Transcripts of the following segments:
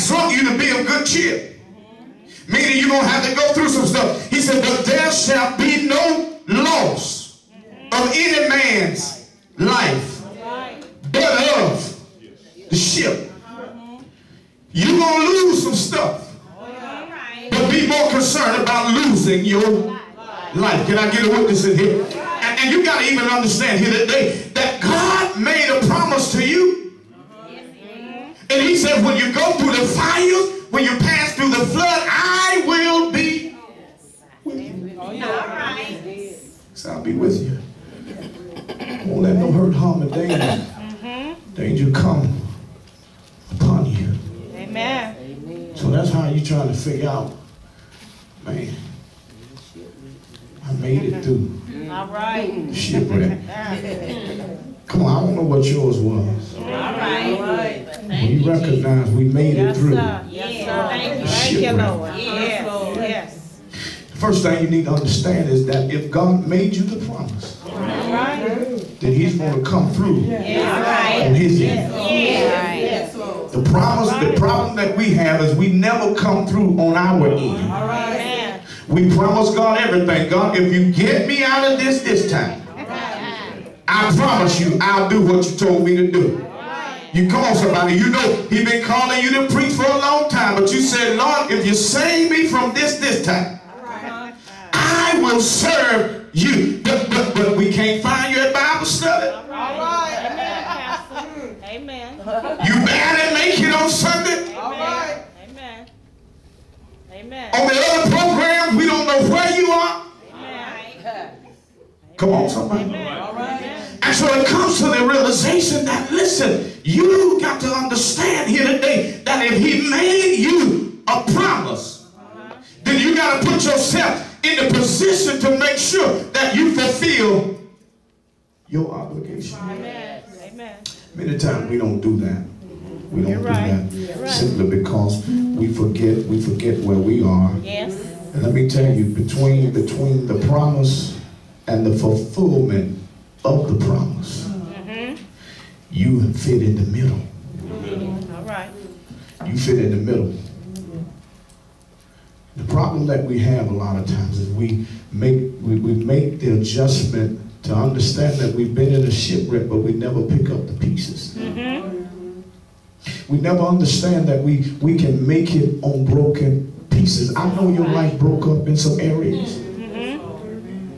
exhort you to be of good cheer. Meaning you're going to have to go through some stuff. He said, but there shall be no loss of any man's life, but of the ship. You're going to lose some stuff, but be more concerned about losing your life. Can I get a witness in here? And you got to even understand here today that God made a promise to you. And he said, when you go through the fires, when you pass through the flood, I will be with you. So I'll be with you. Won't let no hurt, harm, or danger come upon you. Amen. So that's how you're trying to figure out, man, I made it through. All right. Shipwreck. Come on, I don't know what yours was. All right. You recognize we made it through. Yes, sir. Thank you, Lord. Yes. The first thing you need to understand is that if God made you the promise, then he's going to come through on his end. The problem that we have is we never come through on our end. We promise God everything. God, if you get me out of this time, I promise you I'll do what you told me to do. You come on, somebody. You know he been calling you to preach for a long time, but you said, Lord, if you save me from this time, I will serve you. But we can't find you at Bible study. Amen. You barely make it on Sunday. Amen. Amen. On the other programs, we don't know where you are. Come on, somebody. And so it comes to the realization that, listen, you got to understand here today that if he made you a promise, then you got to put yourself in the position to make sure that you fulfill your obligation. Amen. Many times we don't do that. We don't do that simply because we forget where we are. Yes. And let me tell you, between the promise and the fulfillment of the promise, you fit in the middle. All right. You fit in the middle. The problem that we have a lot of times is we make the adjustment to understand that we've been in a shipwreck, but we never pick up the pieces. We never understand that we can make it on broken pieces. I know your life broke up in some areas,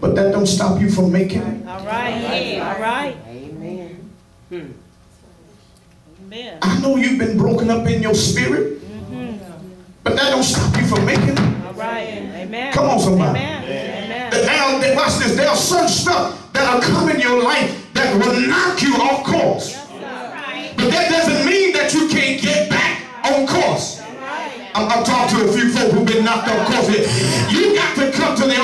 but that don't stop you from making it. All right. All right. Amen. Amen. I know you've been broken up in your spirit, but that don't stop you from making it. All right. Amen. Come on, somebody. Amen. Now, watch this. There's some stuff that'll come in your life that will knock you off course. But that doesn't mean that you can't get back on course. I'm talking to a few folk who've been knocked off course here. You got to come to the